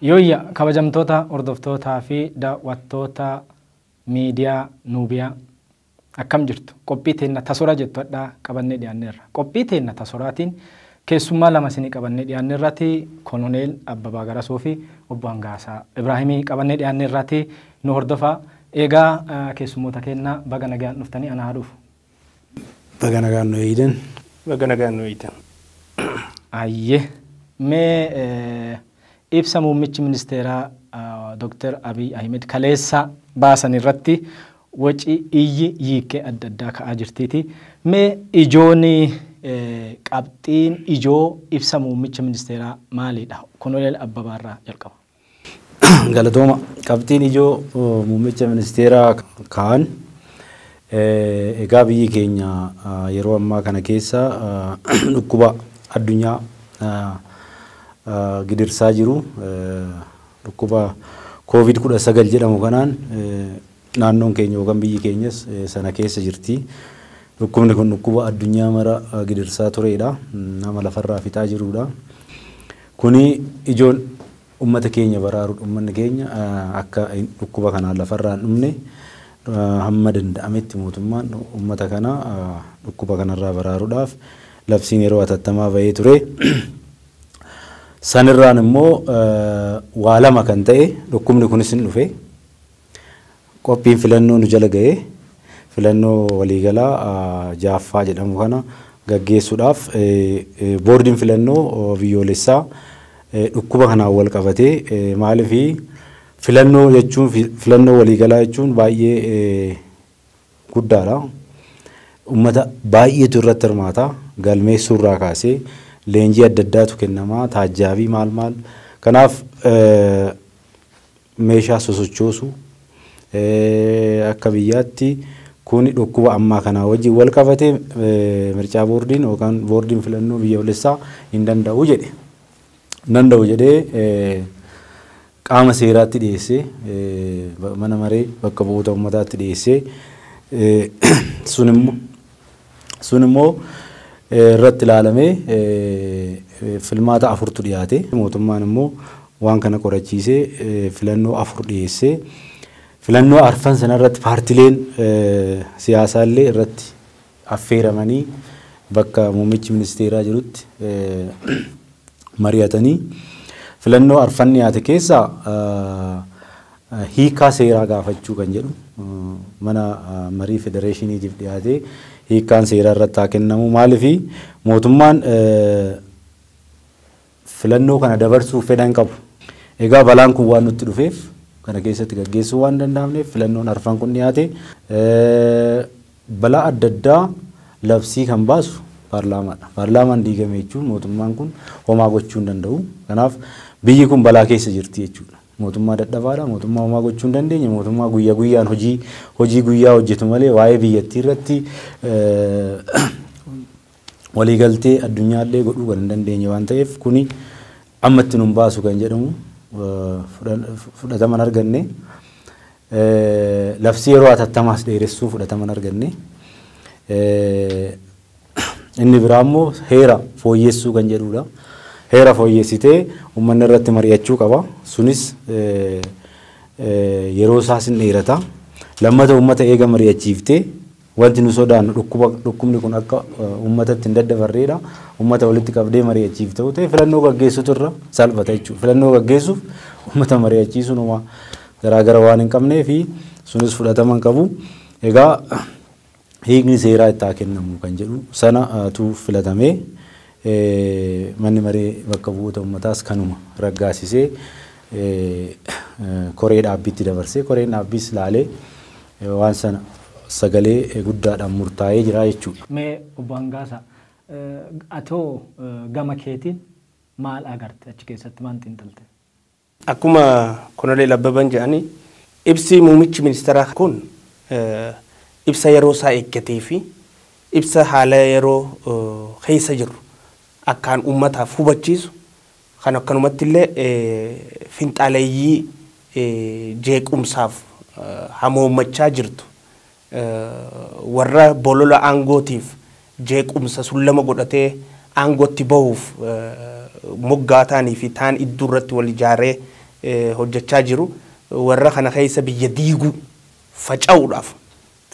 Yooyya kabajamtoota hordoftootaa fi daawwattoota miidiyaa Nuubiyaa akkam jirtu qophii teenna tasora jettuudha qabannee dhiyaanneerra. Qophii teenna tasoraatiin keessummaa lama isinii qabannee dhiyaanneerraati Koloneel Abbabaa Garasoo fi Obbo Hangaasaa Ibraahimii qabannee dhiyaanneerraati nu hordofaa. Egaa keessummoota keenya baga nagaan dhuftanii ana haa dhufu. Baga nagaan nu eeydan. Baga nagaan nu eeydan. Ayyee mee ibsa muummichi ministeeraa Dr. Abiy Ahmed kaleessa baasan irratti waci iyyi yiikee adda addaa ka'aa jirtiiti. Mee ijooni qabxiin ijoo ibsa muummicha ministeeraa maalidha? Koloneel Abbabaarraa jalqaba. Galatooma qabxiin ijoo muummicha ministeeraa ka'an egaa biyyi keenya yeroo ammaa kana keessa dhukkuba addunyaa gidirsaa jiru dhukkuba COVID-19 jedhamu kanaan naannoon keenya yookaan biyyi keenyas sana keessa jirti. Dhukkubni kun dhukkuba addunyaa mara gidirsaa turedha. Nama lafarraa fixaa jirudha. Kuni ijoon ummata keenya baraaruudha. Ummanni keenya akka dhukkuba kanaan lafarraa hin dhumne hamma danda'ametti mootummaan ummata kana dhukkuba kanarraa baraaruudhaaf labsiin yeroo hatattamaa bahee ture. Sanirraan immoo waa lama kan ta'e dhukkubni kunis hin dhufe. Qophiin filannoo nu jala ga'ee filannoo waliigalaa jaaffaa jedhamu kana gaggeessuudhaaf boordiin filannoo biyyoolessaa dhukkuba kanaan wal qabatee maaliifi filannoo jechuun filannoo waliigalaa jechuun baay'ee guddaadha. Ummata baay'eetu irratti hirmaata galmeessuurraa kaasee leenjii adda addaatu kennamaa taajjaabii maal kanaaf meeshaa sosochoosu akka biyyaatti kun dhukkuba ammaa kanaa wajjin wal qabate mircaa boordiin yookaan boordiin filannoo biyyoolessaa hin danda'u jedhee qaama seeraatti dhiyeessee mana maree bakka bu'oota ummataatti dhiyeessee sun immoo irratti ilaalamee filmaata 4tu dhiyaate mootummaan immoo waan kana qorachiisee filannoo 4 dhiyeessee filannoo arfan sana irratti paartileen siyaasaallee irratti affeeramanii bakka muummichi ministeeraa jirutti mari'atanii filannoo arfan dhiyaate keessa hiikaa seeraa gaafachuu kan jedhu mana marii federeeshiniitiif dhiyaate hiikaan seeraa irratti haa kennamu maaliifi mootummaan filannoo kana dabarsuuf fedhan qabu. Egaa balaan kun waan nutti dhufeef kana keessatti gaggeessuu waan danda'amneef filannoon arfan kun dhiyaate balaa adda addaa labsii kan baasu paarlaamaadha. Paarlaamaan diigame jechuun mootummaan kun homaa gochuu hin danda'u. Kanaaf biyyi kun balaa keessa jirti jechuudha. Mootummaa dadhabaadha. Mootummaa homaa gochuu hin dandeenye. Mootummaa guyyaa guyyaan hojii guyyaa hojjetu malee waa'ee biyyattii irratti waliigaltee addunyaallee godhuu kan hin dandeenye waan ta'eef kuni ammatti nun baasu kan jedhamu fudhatama hin arganne. Labsii yeroo hatattamaas dheeressuu fudhatama hin arganne. Inni biraa immoo heera fooyyessuu kan jedhudha. Heera fooyyessitee uummanni irratti mari'achuu qaba. Sunis yeroo isaas hin dheerata. Lammata uummata eega mari'achiiftee wanti nu sodaannu dhukkubni kun akka uummatatti hin daddabarreedha. Uummata walitti qabdee mari'achiiftee ta'e filannoo gaggeessutu irra salphata jechuudha. Filannoo gaggeessuuf uummata mari'achiisuun uma garaagara waan hin qabnee fi sunis fudhatama hin qabu. Egaa hiikni seeraa itti haa kennamu kan jedhu sanatu filatamee manni maree bakka bu'oota uummataas kanuma raggaasisee koree dhaabbiitti dabarsee koreen dhaabbiis laalee waan sana sagalee guddaadhaan murtaa'ee jira jechuudha. Mee Obbo Hangaasaa atoo gama keetiin maal agarte achi keessatti maal xiinxalte? Akkuma Koloneel Abbabaan jedhanii ibsi muummichi ministeeraa kun ibsa yeroo isaa eeggatee fi ibsa haala yeroo keessa jiru akkaan uummataaf hubachiisu kan akkanumatti illee finxaaleeyyii jeequmsaaf hamoommachaa jirtu warra bolola aangootiif jeequmsa sullama godhatee aangootti bahuuf moggaa ta'anii fi taan iddoo irratti wal ijaaree hojjechaa jiru warra kana keessa biyya diiguu faca'uudhaaf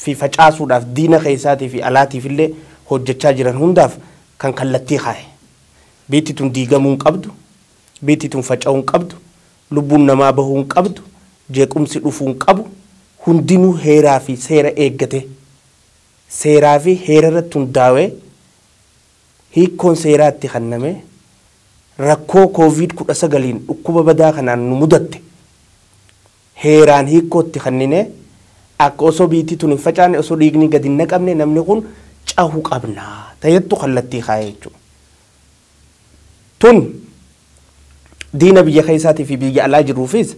fi facaasuudhaaf diina keessaatii fi alaatiif illee hojjechaa jiran hundaaf kan kallattii kaa'e. Biitti tun diigamuu hin qabdu, biitti tun faca'uu hin qabdu, lubbuun namaa bahuu hin qabdu, jeequmsi dhufuu hin qabu, hundinuu heeraa fi seera eeggate. Seeraa fi heera irratti hundaa'ee hiikkoon seeraatti kenname rakkoo COVID-19 dhukkuba badaa kanaan nu mudatte heeraan hiikkootti kennine akka osoo biitti tun hin facaane osoo dhiigni gadi hin naqamne namni kun cahuu qabna ta'ettu kallattii kaa'ee jechuudha. Tun diina biyya keessaatii fi biyya alaa jiruufis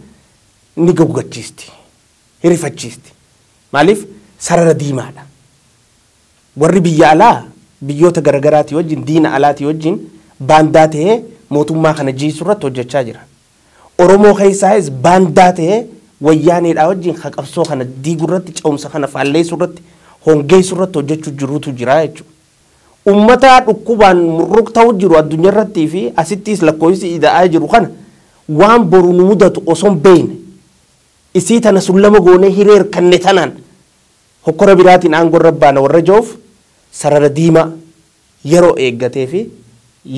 ni gaggachiisti, hirifachiisti. Maaliif sarara diimaadha. Warri biyya alaa biyyoota garaagaraatii wajjin diina alaatii wajjin baandaa ta'ee mootummaa kana jiisuu irratti hojjechaa jira. Oromoo keessaas baandaa ta'ee wayyaaneedhaa wajjin qabsoo kana diiguu irratti ce'umsa kana faalleessuu irratti hongeessuu irratti hojjechuu jiruutu jira jechuudha. Ummata dhukkubaan murruq ta'uu jiru addunyaa irrattii fi asittis lakkoofsi ida'aa jiru kana waan boru nu mudatu osoo hin beekne isii tana sullama goonee hireer kanne tanaan hokkora biraatiin aangoo rabbaana warra joof sarara diimaa yeroo eeggatee fi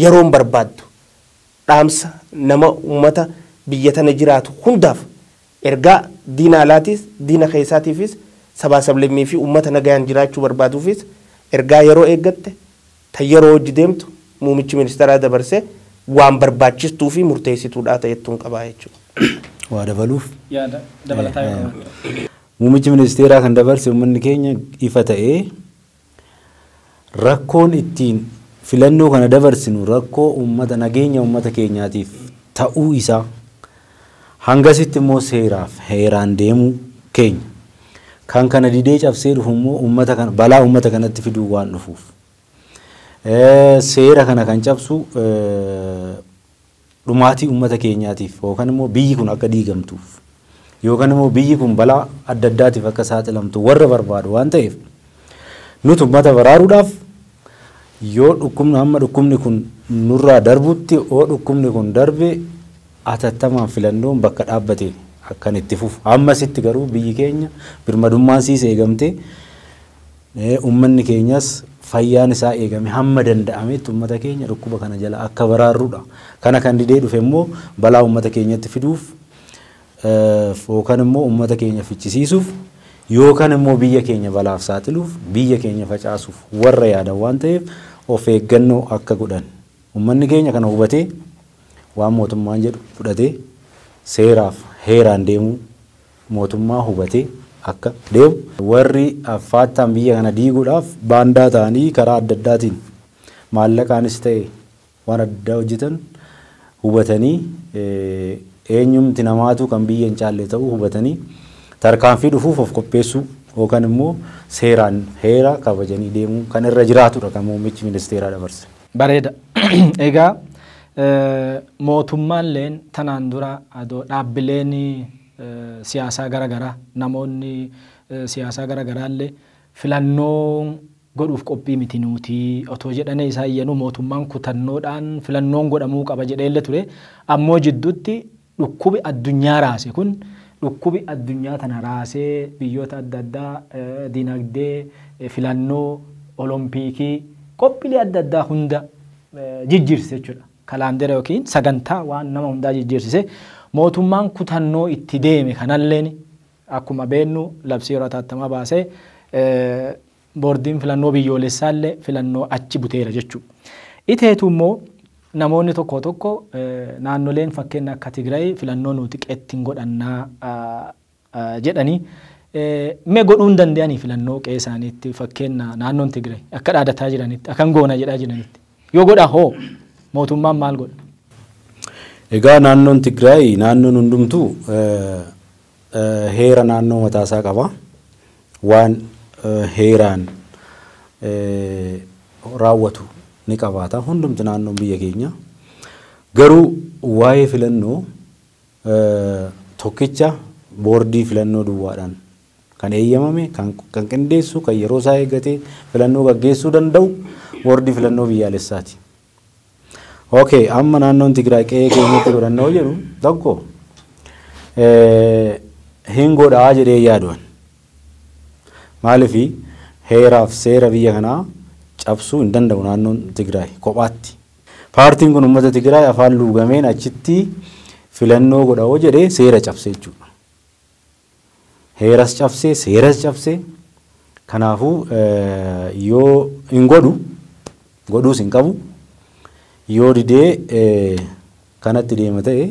yeroon barbaaddu dhaamsa nama ummata biyya tana jiraatu hundaaf ergaa diina alaatis diina keessaatiifis sabaa sablammii fi ummata nagayaan jiraachuu barbaaduufis ergaa yeroo eeggatte ta yeroo hojii deemtu muummichi ministeeraa dabarse waan barbaachistuu fi murteessituudha ta'ettuun qabaa jechuudha. Waa dabaluuf. Yaada dabalataa yoo Muummichi ministeeraa kan dabarse uummanni keenya ifa ta'ee rakkoon ittiin filannoo kana dabarsinu rakkoo uummata nageenya uummata keenyaatiif ta'uu isaa hangasitti immoo seeraaf heeraan deemuu keenya kan kana didee cabsee dhufu immoo uummata kana balaa uummata kanatti fiduu waan dhufuuf seera kana kan cabsu dhumaatii uummata keenyaatiif yookaan immoo biyyi kun akka diigamtuuf yookaan immoo biyyi kun balaa adda addaatiif akka saaxilamtu warra barbaadu waan ta'eef nuti uummata baraaruudhaaf yoo dhukkubni amma dhukkubni kun nurraa darbutti oo dhukkubni kun darbe atattamaan filannoon bakka dhaabbate akkan itti fufu ammasitti garuu biyyi keenya birmadummaan siis eegamte uummanni keenyas fayyaan isaa eegame hamma danda'ametti uummata keenya dhukkuba kana jala akka baraarruudha kana kan didee dhufe immoo balaa uummata keenyatti fiduuf yookaan immoo uummata keenya fichisiisuuf yookaan immoo biyya keenya balaaf saaxiluuf biyya keenya facaasuuf warra yaadan waan ta'eef of eeggannoo akka godhan uummanni keenya kana hubatee waan mootummaan jedhu fudhatee seeraaf heeraan deemuu mootummaa hubatee akka deemu warri affaattaan biyya kana diiguudhaaf baandaa ta'anii karaa adda addaatiin maallaqaanis ta'e waan adda hojjetan hubatanii eenyumti namaatu kan biyya hin caalle ta'uu hubatanii tarkaanfii dhufuuf of qopheessuu yookaan immoo seeraan heera kabajanii deemuu kan irra jiraatudha kan muummichi ministeeraa dabarse. Bareeda. Egaa mootummaan leen tanaan dura adoo dhaabbileen siyaasaa garaagaraa namoonni siyaasaa garaagaraa illee filannoo godhuuf qophii miti nuti otoo jedhanii isaa iyyuu mootummaan kutannoodhaan filannoon godhamuu qaba jedhee illee ture ammoo jidduutti dhukkubi addunyaa raase kun dhukkubi addunyaa tana raasee biyyoota adda addaa dinagdee filannoo olompikii qophiilee adda addaa hunda jijjiirse jechuudha kalaandera yookiin sagantaa waan nama hundaa jijjiirsise mootummaan kutannoo itti deeme kanalleen akkuma beennu labsii yeroo taatamaa baasee boordiin filannoo biyyoolessaallee filannoo achi buteera jechuudha. Iteetu immoo namoonni tokko tokko naannoleen fakkeenya akka Tigraay filannoo nuti qeettiin godhannaa jedhanii mee godhuun danda'anii filannoo qe'ee isaaniitti fakkeenya naannoon Tigraay akka dhaadataa jiranitti akkan goona jedhaa jiranitti yoo godha hoo mootummaan maal godha? Egaa naannoon Tigraay naannoon hundumtuu heera naannoo mataasaa qaba waan heeraan raawwatu ni qabaata hundumti naannoon biyya keenya garuu waa'ee filannoo tokkicha boordii filannoo duwwaadhaan kan eeyyamame kan qindeessu kan yeroo isaa eeggatee filannoo gaggeessuu danda'u boordii filannoo biyyaalessaati. Okay, amma naannoon Tigraay qe'ee keenyatti godhannoo jedhu tokko hin godhaa jedhee yaaduun maaliif heeraaf seera biyya kanaa cabsuu hin danda'u naannoon Tigraay kophaatti. Paartiin kun uummata Tigraay afaan luugameen achitti filannoo godhaa jedhee seera cabsee jechuudha. Heeras cabsee seeras cabsee kanaafuu yoo hin godhuus hin qabu yoo didee kanatti deema ta'e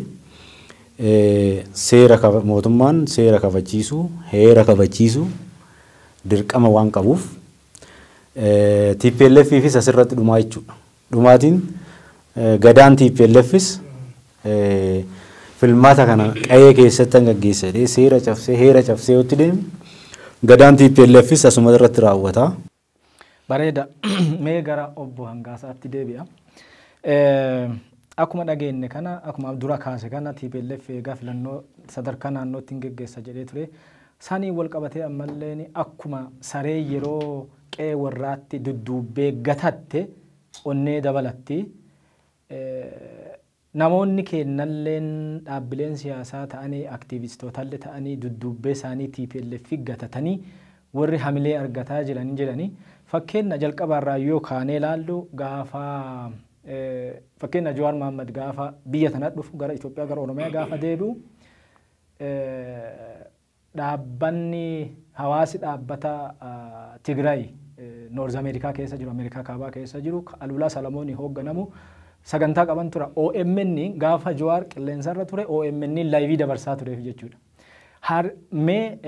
mootummaan seera kabachiisuu heera kabachiisuu dirqama waan qabuuf TPLFis asirratti dhumaa jechuudha. Dhumaatiin gadaan TPLFis filmaata kana qa'ee keessatti gaggeessadhee seera cabsee heera cabsee yoo itti deeme gadaan TPLFis asuma irratti raawwata. Bareeda mee gara obbo Hangaasaatti deebi'a. Akkuma dhageenye kana akkuma dura kaase kana TPLF egaa filannoo sadarkaa naannootti hin geggeessa jedhee ture. Sanii wal qabatee ammallee akkuma saree yeroo qe'ee warraatti dudduubbee gatatte onnee dabalatti namoonni kennalleen dhaabbileen siyaasaa ta'anii aktiivistootallee ta'anii dudduubbee isaanii TPLF gatatanii warri hamilee argataa jiranii fakkeenya jalqabaarraa yoo kaanee ilaallu gaafa fakkeenya Jawaar Mohaammed gaafa biyya tana dhufu gara Itoophiyaa gara Oromiyaa gaafa deebi'u dhaabbanni hawaasi dhaabbata Tigraay Noorz Ameerikaa keessa jiru Ameerikaa kaabaa keessa jiru Alulaa Salamoonii hoogganamu sagantaa qaban tura OMN gaafa Jawaar qilleensarra ture OMN laayivii dabarsaa tureef jechuudha. Mee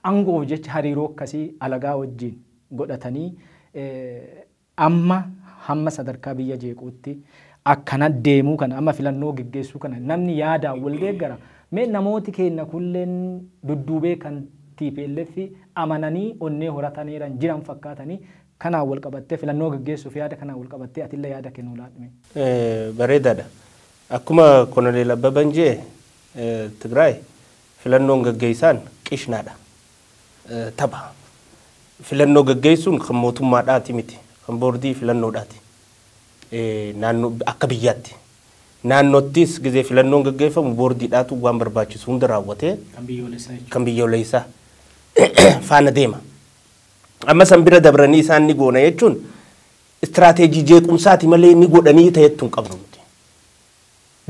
aangoo jecha hariiroo akkasii alagaa wajjin godhatanii amma hamma sadarkaa biyya jeequutti akkana deemuu kana amma filannoo geggeessuu kana namni yaadaan wal deeggara. Mee namooti keenya kulleen dudduubee kan TPLF amananii onnee horataniiran jiran fakkaatanii kanaan wal qabattee filannoo geggeessuuf yaada kanaan wal qabattee atillee yaada kennuu laadhime. Bareedaadha. Akkuma Koloneel Abbaban jee Tigraay filannoon geggeessaan qishnaadha. Tapha. Filannoo geggeessuun kan mootummaadhaati miti. Kan boordii filannoodhaati. Naannoo akka biyyaatti. Naannottis gizee filannoon geggeeffamu boordiidhaatu waan barbaachisu hunda raawwatee kan biyyoolessaa faana deema. Amma san bira dabranii isaan ni goona jechuun istirateejii jeequmsaati malee ni godhanii ta'ettu hin qabnu miti.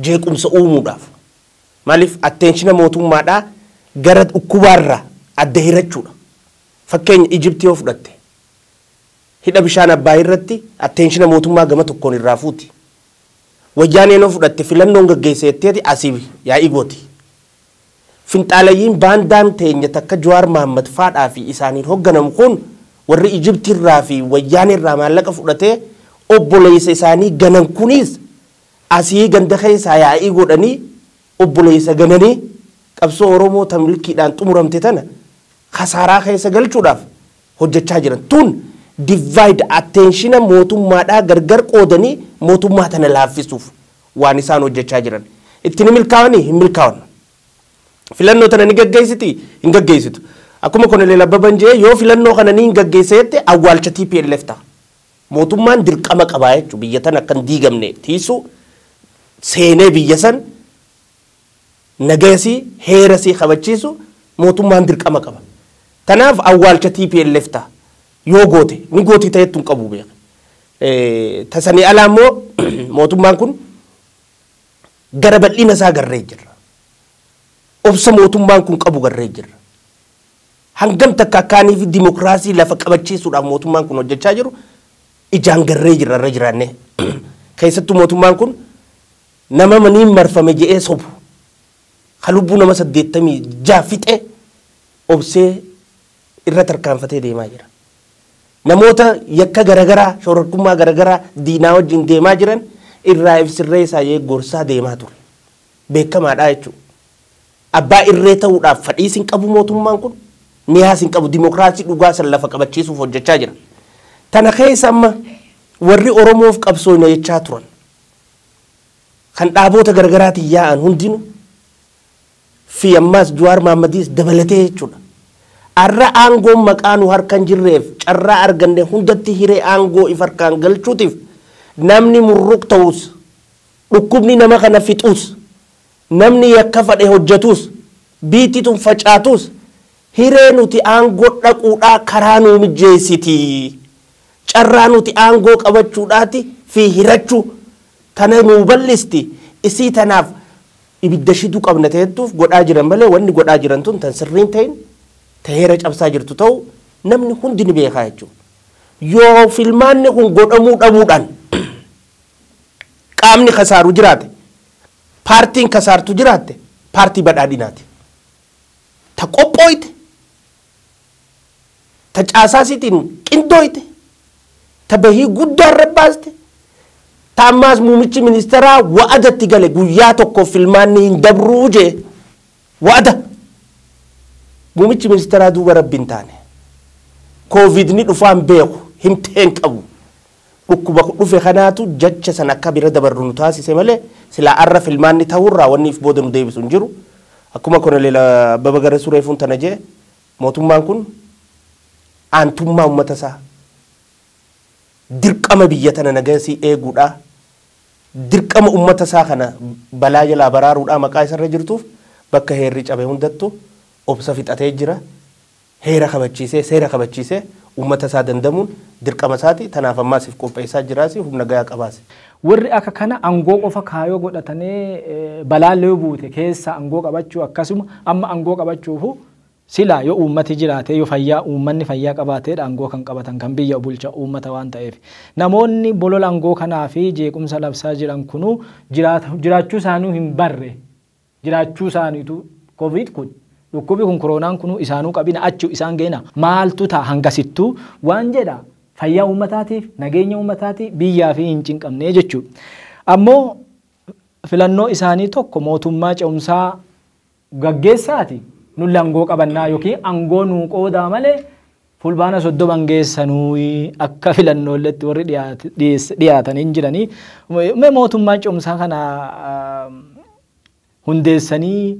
Jeequmsa uumuudhaaf. Maaliif atteenshina mootummaadhaa gara dhukkubaarraa adda hirachuudha. Fakkeenya Ijiptii yoo fudhatte hidha bishaan Abbaay irratti atteenshina mootummaa gama tokkoon irraa fuuti. Wayyaaneen yoo fudhatte filannoon geggeesseetti asii yaa'ii gooti. Finxaalayyiin baandaan teenya takka Jawaar Mohaammed faadhaa fi isaaniin hoogganamu kun warri Ijiptii irraa fi Wayyaanee irraa maallaqa fudhatee obboleessa isaanii ganan kunis asii ganda keessaa yaa'ii godhanii obboleessa gananii qabsoo Oromoo tan milkiidhaan xumuramte tana kasaaraa keessa galchuudhaaf hojjechaa jiran. Tun divide attention mootummaadhaa gargar qoodanii mootummaa tana laaffisuuf waan isaan hojjechaa jiran. Ittiin milkaa'anii hin milkaa'an. Filannoo tana ni gaggeessiti hin gaggeessitu. Akkuma Koloneel Abbaban jee yoo filannoo kana ni hin gaggeesseetti awwaalcha TPLF ta'a. Mootummaan dirqama qabaa jechuudha biyya tana akkan diigamne tiisu seenee biyya san nageesii heerasii kabachiisu mootummaan dirqama qaba. Tanaaf awwaalcha TPLF ta'a. Yoo goote ni gooti ta'ettu hin qabu beeka. Tasanii alaa immoo mootummaan kun gara bal'ina isaa garree jira. Obsa mootummaan kun qabu garree jira. Hangam takka akkaanii fi dimokiraasii lafa qabachiisuudhaaf mootummaan kun hojjechaa jiru ijaan garree jira irra jiraanne. Keessattuu mootummaan kun nama maniin marfame je'ee sobu. Halubbuu nama 86 fixe obsee irra tarkaanfatee deemaa jira. Namoota yakka garagaraa shororkummaa garagaraa diinaa wajjin deemaa jiran irraa ibsirree isaa gorsaa deemaa ture. Beekamaadha jechuudha. Abbaa irree ta'uudhaaf fadhiis hin qabu mootummaan kun niyaas hin qabu dimokiraasii dhugaa san lafa qabachiisuuf hojjechaa jira. Tana keessa amma warri Oromoof qabsoofna jechaa turan kan dhaaboota gargaraatiin yaa'an hundinuu fi ammaas Jawaar Mohaammadis dabalatee jechuudha. Arra aangoon maqaan harkaan jirreef carraa arganne hundatti hiree aangoo if harkaan galchuutiif namni murruq ta'us dhukkubni nama kana fixuus namni yakka fadhe hojjetus biitti tun facaatus hiree nuti aangoo dhaquudhaa karaa nuu mijeessiti carraa nuti aangoo qabachuudhaati fi hirachuu tana nuu ballisti isii tanaaf ibidda shiduu qabna ta'etuuf godhaa jiran malee wanni godhaa jiran tun tan sirriin ta'in ta'eera cabsaa jirtu ta'u namni hundi ni beekaa jechuudha. Yoo filmaanni kun godhamuu dhabuudhaan qaamni kasaaru jiraate paartiin kasaartu jiraate paartii badhaadhinaati. Ta qophooyte ta caasaasitiin qindooyte ta bahii guddaa rabbaaste ta ammaas muumichi ministeeraa wa'adatti gale guyyaa tokko filmaanni hin dabruu jee wa'ada muumichi ministeeraa duuba rabbiin taane koovid ni dhufaan beeku himteen qabu dhukkuba dhufe kanaatu jecha san akka bira dabarru nu taasise malee silaa arra filmaanni ta'urraa wanniif booda nu deebisu hin jiru. Akkuma Koloneel Abbabaa Garasuu reefuun tana jee mootummaan kun aantummaa uummata isaa dirqama biyya tana nagasii eeguudhaa dirqama uummata isaa kana balaa jalaa baraaruudhaa maqaa isarra jirtuuf bakka heerri cabe hundattu obsa fixatee jira. Heera kabachiisee seera kabachiisee uummata isaa dandamuun dirqama isaati. Tanaaf ammaasiif qopheessaa jiraasi humna gahaa qabaasi. Warri akka kana angoo qofa kaayoo godhatanii balaallee buute keessa angoo qabachuu akkasuma amma angoo qabachuufu sila yoo uummati jiraate yoo fayyaa uummanni fayyaa qabaateedha angoo kan qabatan kan biyya bulcha uummata waan ta'eef namoonni bolola angoo kanaa fi jeequmsa labsaa jiran kunu jiraachuu isaanii hin barre jiraachuu isaaniitu covid kun dhukkubi kun koronaan kunu isaanuu qabina achuu isaan geena maaltu ta'a hangasittuu waan jedha. Fayyaa uummataatiif nageenya uummataatiif biyyaa fi hin cinqamnee jechuudha. Ammoo filannoo isaanii tokko mootummaa ce'umsaa gaggeessaati nulla angoo qabannaa yookiin angoo nuu qoodaa malee fulbaana 30 geessanuu akka filannooletti warri dhiyaatanii hin jiranii mootummaa ce'umsaa kana hundeessanii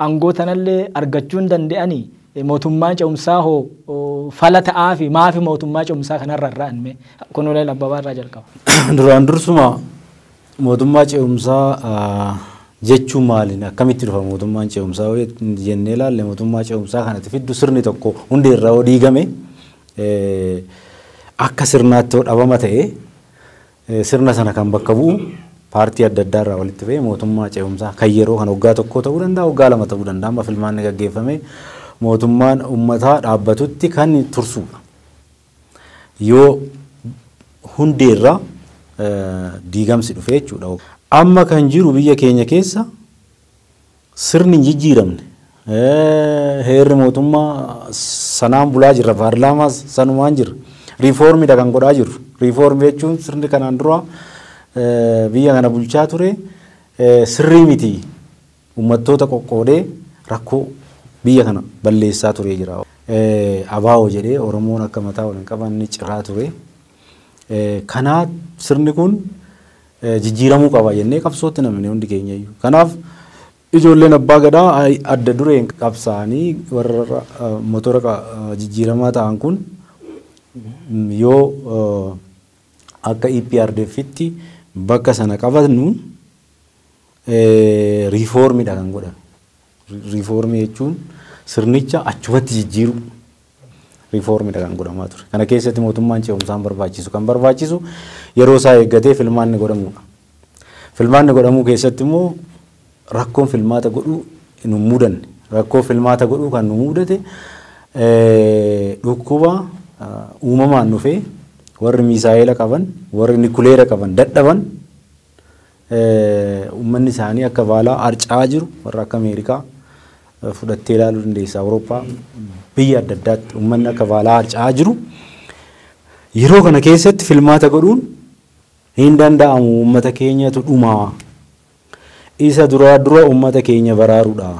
angoo tanallee argachuu hin danda'anii mootummaa ce'umsaa hoo fala ta'aa fi maafi mootummaa ce'umsaa kanarra irraanme Koloneel Abbabaa irraa jalqaba. Duraan dursuma mootummaa ce'umsaa jechuun maaliin akkamitti dhufa mootummaan ce'umsaa jennee ilaalle mootummaa ce'umsaa kanatti fiddu sirni tokko hundi irraa diigame akka sirnaatti dhabama ta'e sirna sana kan bakka bu'u paartii adda addaa irraa walitti fa'ee mootummaa ce'umsaa kan yeroo kan waggaa tokko ta'uu danda'a waggaa lama ta'uu danda'a amma filmaanni gaggeeffame mootummaan uummataa dhaabbatutti kan tursudha. Yoo hundeerra diigamsi dhufee jechuudha. Amma kan jiru biyya keenya keessa sirni hin jijjiiramne. Heerri mootummaa sanaan bulaa jirra paarlaamaa sanumaan jirra. Riifoormiidha kan godhaa jirru. Riifoormii jechuun sirni kanaan dura biyya kana bulchaa ture sirrii miti. Uummattoota qoqqoodee rakkoo biyya kana balleessaa ture jira. Abaa'oo jedhee Oromoon akka mataa waliin qaban ciraa ture. Kanaaf sirni kun jijjiiramuu qaba jennee qabsootti namni hundi keenya iyyuu. Kanaaf ijoolleen abbaa gadaa adda dureen qabsaanii warra motora jijjiiramaa ta'an kun yoo akka EPRDFitti bakka sana qabannuun riifoormiidha kan godhan. Riifoormii jechuun sirnicha achumatti jijjiiru riifoormiidha kan godhamaa ture. Kana keessatti mootummaan ce'umsaan barbaachisu kan barbaachisu yeroo isaa eeggatee filmaanni godhamudha. Filmaanni godhamuu keessatti immoo rakkoon filmaata godhuu nu mudanne. Rakkoo filmaata godhuu kan nu mudate dhukkuba uumamaan dhufee warri miisaayila qaban warri nikuleera qaban dadhaban uummanni isaanii akka baalaa harca'aa jiru warra akka Ameerikaa fudhattee ilaaluu dandeessa. Awurooppaa biyya adda addaatti uummanni akka baalaa harca'aa jiru yeroo kana keessatti filmaata godhuun hin danda'amu. Uummata keenyatu dhumaa isa dura uummata keenya baraaruudha.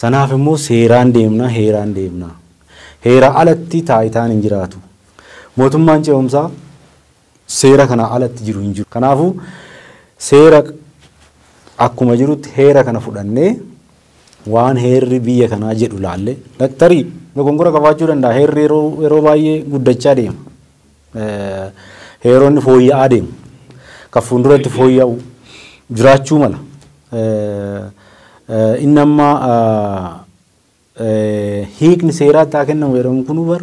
Sanaaf immoo seeraan deemna heeraan deemna. Heera alatti taayitaan hin jiraatu. Mootummaan ce'umsaa seera kana alatti jiru hin jiru. Kanaafuu seera akkuma jirutti heera kana fudhannee waan heerri biyya kanaa jedhu laalle daktarii dogongora qabaachuu danda'a. Heerri yeroo baay'ee guddachaa deema. Heeronni fooyya'aa deemu. Kan fuulduratti fooyya'u jiraachuu mala. inni amma hiikni seeraa taa kennamu jedhamu kun bar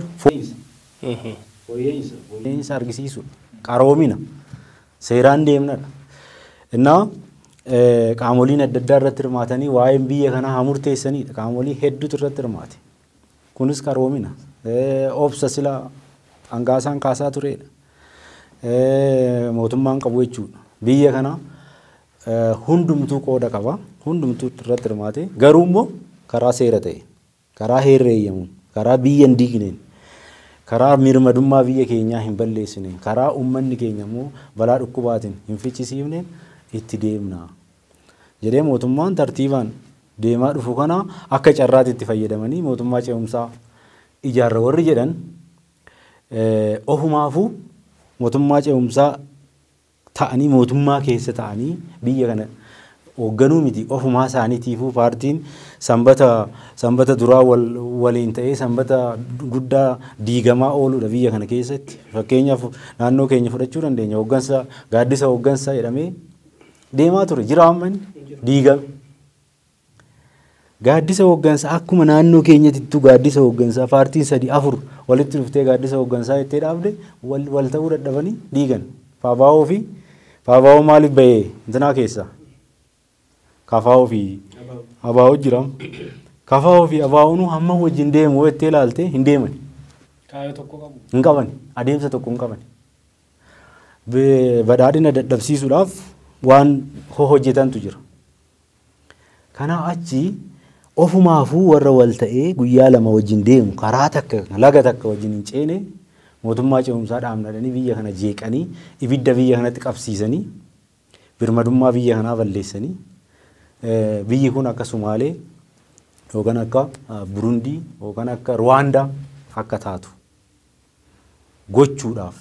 fooyya'insa argisiisu qaroomina seeraan deemnadha. Innaa qaamoliin adda addaa irratti hirmaatanii waa'een biyya kanaa haa murteessanidha. Qaamolee hedduutu irratti hirmaate. Kunis qaroomina. Obsa sila hangaasaan kaasaa turedha. Mootummaan qabu jechuudha. Biyya kana hundumtuu qooda qaba. Hundumtuu irratti hirmaate. Garuu immoo karaa seera ta'e, karaa heerri eeyyamuun, karaa biyya hin diigneen, karaa mirmadummaa biyya keenyaa hin balleessineen, karaa uummanni keenya immoo balaa dhukkubaatiin hin fichisiifneen itti deemna jedhee mootummaan tartiibaan deemaa dhufu kana akka carraatti itti fayyadamanii mootummaa ce'umsaa ijaarra warri jedhan ofumaafuu mootummaa ce'umsaa ta'anii mootummaa keessa ta'anii biyya kana hoogganuu miti ofumaa isaaniitiifuu paartiin sanbata duraa waliin ta'ee sanbata guddaa diigamaa ooludha biyya kana keessatti. Fakkeenyaaf naannoo keenya fudhachuu dandeenya. Hooggansa gaaddisa hooggansaa jedhamee deemaa ture jira amma diigame. Gaaddisa hooggansaa akkuma naannoo keenyatittu gaaddisa hooggansaa paartiin 3-4 walitti dhuftee gaaddisa hooggansaa jettee dhaabde wal ta'uu dadhabanii diigan. Faabaa'oo maaliif bahee intinaa keessaa? Kafaa'oo fi abaa'oo jiram. Kafaa'oo fi abaa'oon hamma wajjin deemu jettee ilaalte hin deeman. Kaayoo tokko qabu. Hin qaban. Adeemsa tokko hin qaban. Badhaadhina dadhabsiisuudhaaf waan hojjetantu jira. Kanaaf achi ofumaafuu warra wal ta'ee guyyaa lama wajjin deemu karaa takka laga takka wajjin hin ceene mootummaa ce'umsaa dhaabnadhanii biyya kana jeeqanii ibidda biyya kanatti qabsiisanii birmadummaa biyya kanaa balleessanii biyyi kun akka Sumaalee yookaan akka Burundii yookaan akka Rwaandaa akka taatu gochuudhaaf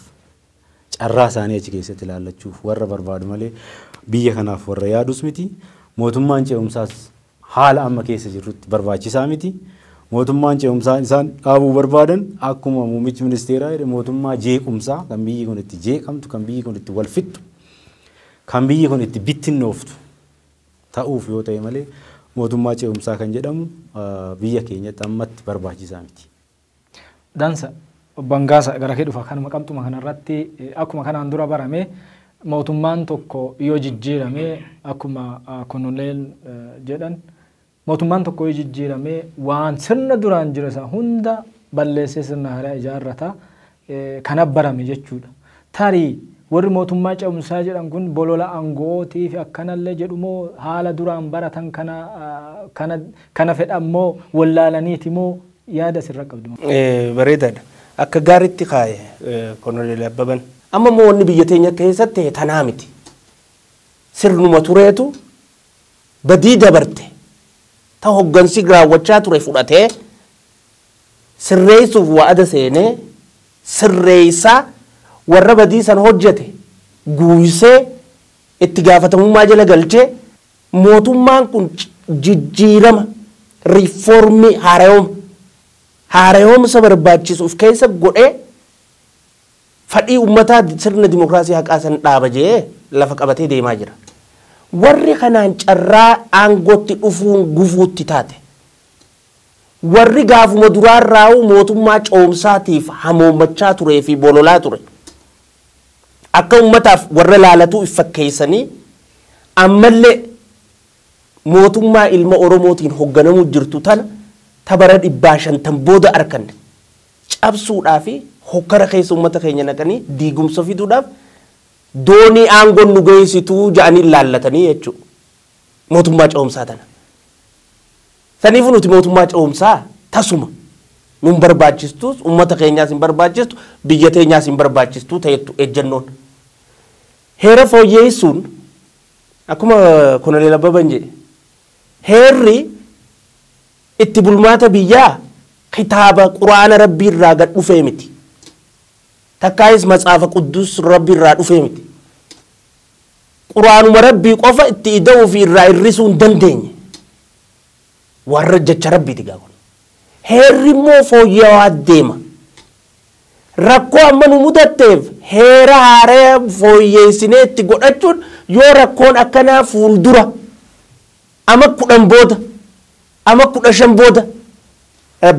carraa isaanii achi keessatti ilaallachuuf warra barbaadu malee biyya kanaaf warra yaadus miti. Mootummaan ce'umsaas haala amma keessa jirrutti barbaachisaa miti. Mootummaan ce'umsaa isaan dhaabuu barbaadan akkuma muummichi ministeeraa jedhe mootummaa jeequmsaa kan biyyi kun itti jeeqamtu, kan biyyi kun itti wal fixxu, kan biyyi kun itti bittinnooftu ta'uuf yoo ta'e malee mootummaa ce'umsaa kan jedhamu biyya keenyatti ammatti barbaachisaa miti. Dansa bangaasa gara kee dhufa kanuma qabxuma kanarratti akkuma kanaan dura barame mootummaan tokko yoo jijjiirame akkuma kunuleen jedhan mootummaan tokko yoo jijjiirame waan sirna duraan jiru isa hunda balleessee sirna haaraa ijaarrata kana barame jechuudha. Tarii warri mootummaa ce'umsaa jedhan kun bolola aangootii fi akkanallee jedhumoo haala duraan baratan kana fedhammoo wallaalaniiti moo yaada sirra qabdu? Bareedaadha. Akka gaariitti kaaye Koloneel Abbaban. Amma immoo wanni biyya teenya keessatti tanaa miti. Sirnuma tureetu badii dabarte ta hoggansi raawwachaa ture fudhatee sirreessuuf waada seenee sirreessaa warra badii san hojjete guuysee itti gaafatamummaa jala galchee mootummaan kun jijjiirama riifoormii haara'oomsa barbaachisuuf keessa godhee fadhii uummataa sirna dimokiraasii haqaa san dhaaba jee lafa qabatee deemaa jira. Warri kanaan carraa aangootti dhufuun gufuutti taate. Warri gaafuma duraarraa mootummaa ce'umsaatiif hamoommachaa turee fi bololaa ture. Akka uummataaf warra laalatuu fakkeessanii ammallee mootummaa ilma Oromootiin hoogganamuu jirtu tana tabara 500 booda arkanne cabsuudhaa fi hokkara keessa uummata keenya naqanii diigumsa fiduudhaaf doonii aangoon nu geessituu ja'anii ilaallatanii jechuudha. Mootummaa ce'umsaa tana. Saniifuu nuti mootummaa ce'umsaa tasuma nun barbaachistus uummata keenyaas hin barbaachistu biyya teenyaas hin barbaachistu ta'ettu ejjennoon. Heera fooyyeessuun akkuma Koloneel Abbaban jedhe heerri itti bulmaata biyyaa kitaaba quraana rabbii irraa gad dhufee miti. Takkaayis matsaafa quddus rabbii irraa dhufee miti. Quraanuma rabbii qofa itti ida'uu fi irraa hir'isuu hin dandeenye. Warra jecha rabbiiti gaafa. Heerri immoo fooyya'aa deema. Rakkoo amma nu mudatteef heera haaraa fooyyeessinee itti godhachuun yoo rakkoon akkanaa fuuldura ama kudhan booda ama 15 booda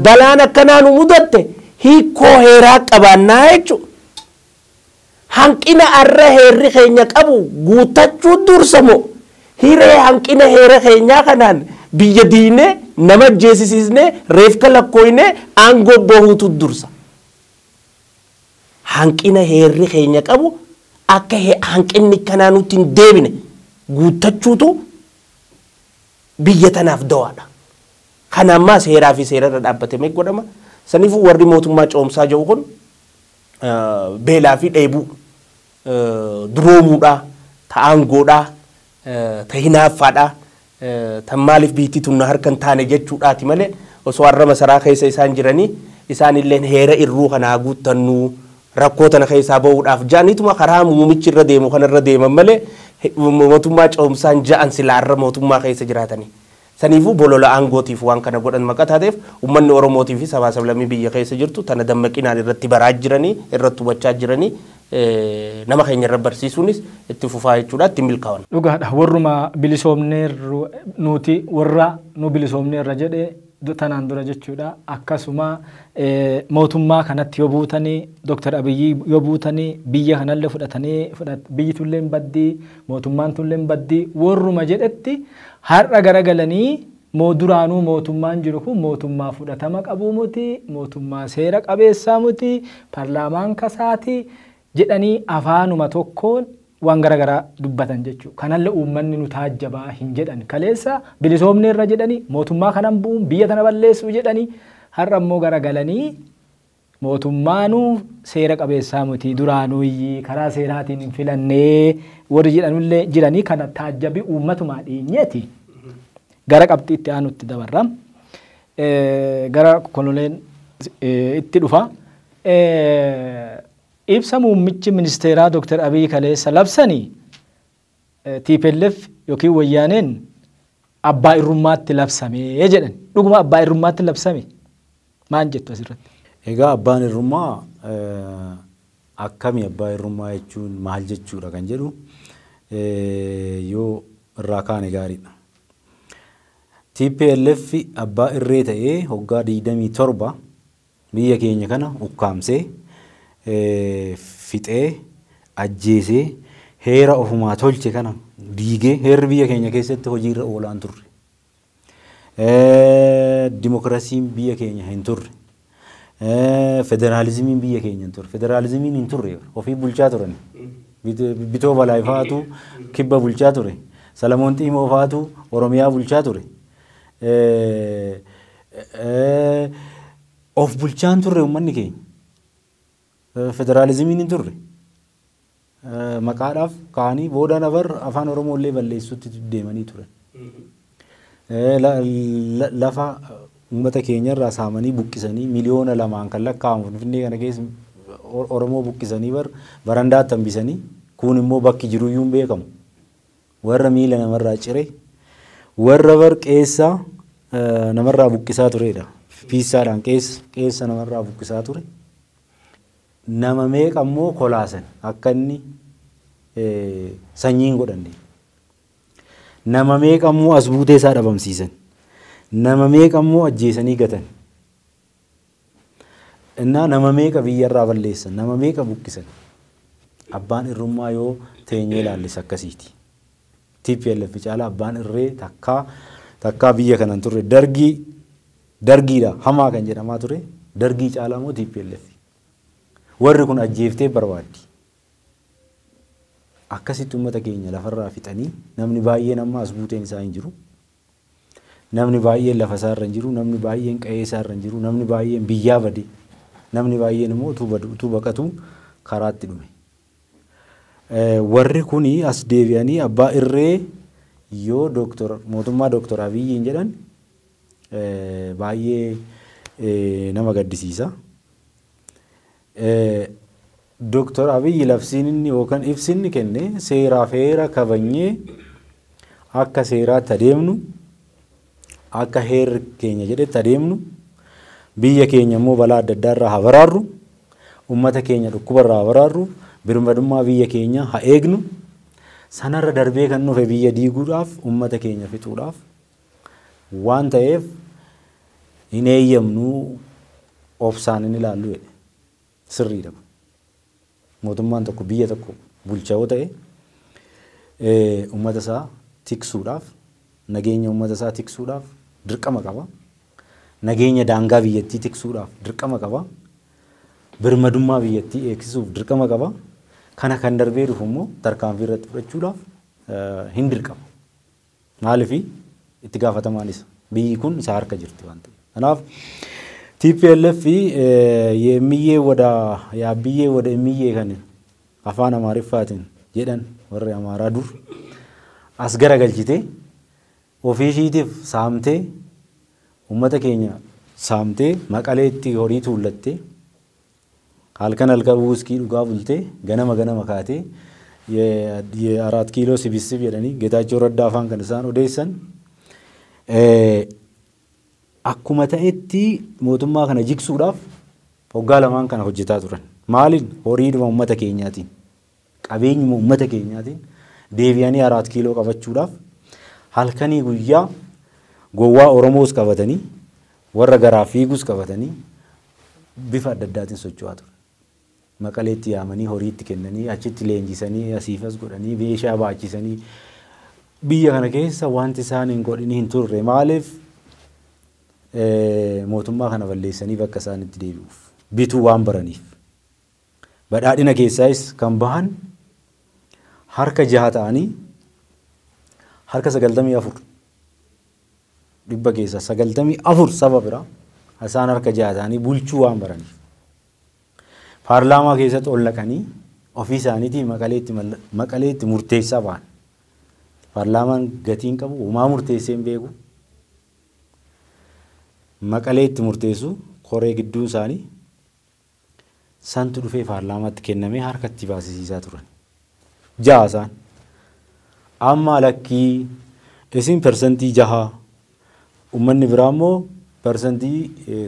balaan akkanaa nu mudatte hiikoo heeraa qabaannaa jechuudha. Hanqina arra heerri keenya qabu guutachuu dursamoo hiree hanqina heera keenyaa kanaan biyya diinee nama jeesisisnee reefka lakkooynee aangoo bahuutu dursa. Hanqina heerri keenya qabu akka hanqinni kanaa nutti hin deebine guutachuutu biyya tanaaf dawaadha. Kana ammaa seeraa fi seerarra dhaabbatamee godhama. Saniifuu warri mootummaa coomsaa jiru kun beelaa fi dheebuu duroomuudhaa, ta'aangoodhaa, ta'inaaffaadhaa, tan maaliif biitti tunna harkan taane jechuudhaati malee osoo har'a masaraa keessa isaan jiranii isaanillee heera irruu kanaa guuttannuu rakkoo tana keessaa bahuudhaaf ja'aniituma karaa muumichi irra deemu kanarra deeman malee mootummaa coomsaan ja'an silaa har'a mootummaa keessa jiraatanii. Saniifuu bolola aangootiif waan kana godhan maqaa taateef uummanni Oromootii fi sabaa sablammii biyya keessa jirtu tana dammaqinaan irratti baraa jiranii irratti hubachaa jiranii nama keenya irra barsiisuunis itti fufaa jechuudha itti milkaa'an. Dhugaadha warruma bilisoomneerru nuti warra nu bilisoomneerra jedhee tanaan dura jechuudha akkasuma mootummaa kanatti yoo buutanii Dr. Abiyyi yoo buutanii biyya kanallee fudhatanii biyyi tullee baddii mootummaan tullee baddii warruma jedhetti har'a garagalanii duraanuu mootummaan jiru kun mootummaa fudhatama qabu muti mootummaa seera qabeessaa muti paarlaamaan kasaati jedhanii afaanuma tokkoon waan garagaraa dubbatan jechuudha. Kanallee uummanni nu taajjabaa hin jedhan kaleessa bilisoomneerra jedhanii mootummaa kanan bu'uun biyya tana balleessuu jedhanii har'a immoo garagalanii mootummaanuu seera qabeessaa muti duraanuu karaa seeraatiin hin filannee warri jedhanullee jiranii kana taajjabii uummatumaa dhiinyeeti. Gara qabxii itti aanutti dabarra. Gara konoleen itti dhufa. Ibsa muummichi ministeeraa Dr. Abiyyi kaleessa labsanii TPLF yookiin wayyaaneen abbaa irrummaatti labsamee jedhan. Dhuguma abbaa irrummaatti labsame maal jettu asirratti? Egaa abbaan irrummaa akkami abbaa irrummaa jechuun maal jechuudha kan jedhu yoo irraa kaane gaariidha. TPLF abbaa irree ta'ee hoggaa 27 biyya keenya kana ukkaamsee fixee ajjeesee heera ofumaa tolche kana diigee heerri biyya keenya keessatti hojiirra oolaan turre. Dimokiraasiin biyya keenya hin turre. Federaalizimiin biyya keenya hin turre. Federaalizimiin hin turre ofii bulchaa turan. Bitoo Balaayi faatu kibba bulchaa ture. Salamoon Xiimoo faatu Oromiyaa bulchaa ture. Of bulchaan turre uummanni keenya. Federaalizimiin hin turre. Maqaadhaaf kaanii booda nabar afaan Oromoo illee balleessuutti deemanii turan. Lafa uummata keenya irraa saamanii buqqisanii miliyoona 2 kan lakkaa'amu Finfinnee kana keessa Oromoo buqqisanii barandaatti hambisanii kun immoo bakki jiruyyuu hin beekamu. Warra miila namarraa cire warra barqeessaa namarraa buqqisaa turedha. Fiissaadhaan keessa namarraa buqqisaa ture. Nama meeqa immoo kolaasan akka inni sanyiin godhanne. Nama meeqa immoo as buutee isaa dhabamsiisan. Nama meeqa immoo ajjeesanii gatan. Nama meeqa biyyarraa balleessan. Nama meeqa buqqisan. Abbaan irrummaa yoo teenyee ilaallis akkasiiti. TPLF caalaa abbaan irree takkaa biyya kanan turre dargiidha hamaa kan jedhamaa ture. Dargii caalaa moo TPLF. Warri kun ajjeeftee barbaaddi. Akkasitti uummata keenya lafarraa fixanii namni baay'een amma as buuteen isaa hin jiru. Namni baay'een lafa isaa irra hin jiru. Namni baay'een qe'ee isaa irra hin jiru. Namni baay'een biyyaa bade. Namni baay'een immoo utuu baqatu karaatti dhume. Warri kuni as deebi'anii abbaa irree yoo mootummaa Dr. Abiyyiin jedhan baay'ee nama gaddisiisa. Dr. Abiyyi labsiin inni yookaan ibsi inni kenne seeraaf heera kabajnee akka seeraatti adeemnu akka heerri keenya jedhetti adeemnu biyya keenya immoo balaa adda addaa irraa haa baraarru uummata keenya dhukkuba irraa haa baraarru birmadummaa biyya keenya haa eegnu sanarra darbee kan dhufe biyya diiguudhaaf uummata keenya fixuudhaaf waan ta'eef hin eeyyamnu obsaan hin ilaallu jedhe sirriidha. Mootummaan tokko biyya tokko bulchaa yoo ta'e uummata isaa tiksuudhaaf nageenya uummata isaa tiksuudhaaf dirqama qaba. Nageenya daangaa biyyattii tiksuudhaaf dirqama qaba. Birmadummaa biyyattii eegsisuuf dirqama qaba. Kana kan darbee dhufu immoo tarkaanfii irratti fudhachuudhaaf hin dirqama. Maaliif itti gaafatamaan isa biyyi kun isa harka jirti waan ta'eef. Kanaaf TPLF የሚዬ ወደ ያብዬ ወደ የሚዬ ከነ አፋን አማርፋትን jedhan warri amaaraa dur as garagalchite ofiishiitiif saamtee uummata keenya saamtee maqaleetti horii tuullattee halkan wuuskii dhugaa bultee ganama kaatee የአራት ኪሎ ስብስብ jedhanii ጌታቸው ረዳ afaan kan isaan odeessan akkuma ta'etti mootummaa kana jigsuudhaaf hoggaa lamaan kana hojjetaa turan. Maaliin horiidhuma uummata keenyaatiin qabeenyuma uummata keenyaatiin deebi'anii 4 kiiloo qabachuudhaaf halkanii guyyaa gowwaa Oromoos qabatanii warra garaa fiigus qabatanii bifa adda addaatiin socho'aa turan. Maqaleetti yaamanii horiitti kennanii achitti leenjisanii asiifas godhanii meeshaa baachisanii biyya kana keessa wanti isaan hin godhini hin turre maaliif mootummaa kana balleessanii bakka isaanitti deebi'uuf bituu waan baraniif. Badhaadhina keessaayis kan bahan harka 6 ta'anii harka 94 dhibba keessa 94 saba bira isaan harka 6 ta'anii bulchuu waan baraniif. Paarlaamaa keessatti ol naqanii ofii isaaniitii maqaleetti murteessaa ba'an. Paarlaamaan gatiin qabu uumaa murteessee hin beeku. Maqaleetti murteessu koree gidduu isaanii santu dhufee paarlaamaatti kennamee harkatti baasisiisaa turan. 6 isaan amma lakkii isin persentii 6 uummanni biraa immoo persentii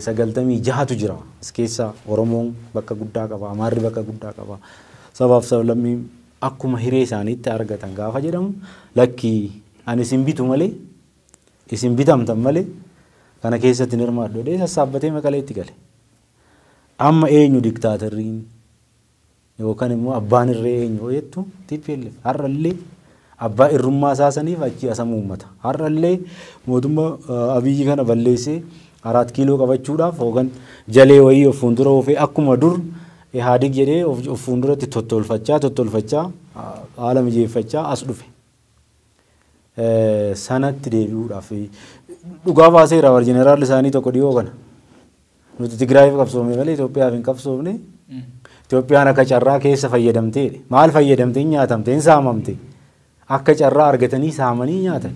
96tu jira. As keessa Oromoon bakka guddaa qaba, Amaarri bakka guddaa qaba. Sabaaf sablammii akkuma hiree isaaniitti argatan gaafa jedhamu lakkii ani isin bitu malee isin bitamtan malee kana keessatti hirmaadhu jedhee sassaabbatee maqaleetti gale. Amma eenyu diktaatarriin yookaan immoo abbaan irree eenyu jettu TPLF har'allee abbaa irrummaa isaasaniif achi asamuu uummata. Har'allee mootummaa Abiyyi kana balleessee 4 kiiloo qabachuudhaaf hoogan jalee wayii of fuuldura ofee akkuma dur Ihaadig jedhee of fuulduratti tottolfachaa haala mijeeffachaa as dhufe. Sanatti deebi'uudhaaf dhugaa baaseera warri jeneraal isaanii tokko dhiyoo kana. Nuti Tigraayiif qabsoofne malee Itoophiyaaf hin qabsoofne. Itoophiyaan akka carraa keessa fayyadamteedha. Maal fayyadamtee nyaatamte hin saamamte. Akka carraa argatanii saamanii nyaatan.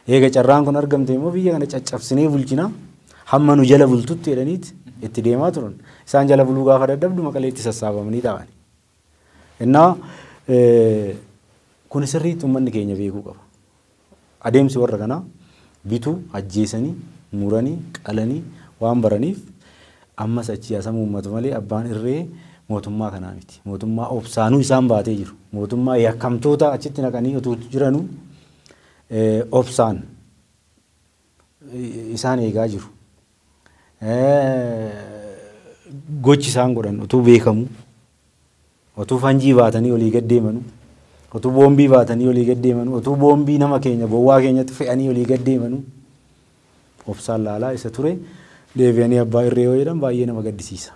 Eega carraan kun argamte immoo biyya kana caccabsinee bulchina hamma nu jala bultutti jedhaniiti itti deemaa turan. Isaan jala buluu gaafa dadhabdu maqaleetti sassaabamanii ta'an. Innaa kun sirriitti uummanni keenya beekuu qaba. Adeemsi warra kanaa bituu ajjeesanii muranii qalanii waan baraniif ammas achi asamuu uummatu malee abbaan irree mootummaa kanaa miti. Mootummaa obsaanuu isaan baatee jiru. Mootummaa yakkamtoota achitti naqanii utuu jiranuu obsaan isaan eegaa jiru. Gochi isaan godhan utuu beekamu utuu fanjii baatanii olii gad deemanu utuu boombii baatanii olii gad deemanu utuu boombii nama keenya gowwaa keenyatti fe'anii olii gad deemanu obsaan laalaa isa ture deebi'anii abbaa irree yoo jedhan baay'ee nama gaddisiisa.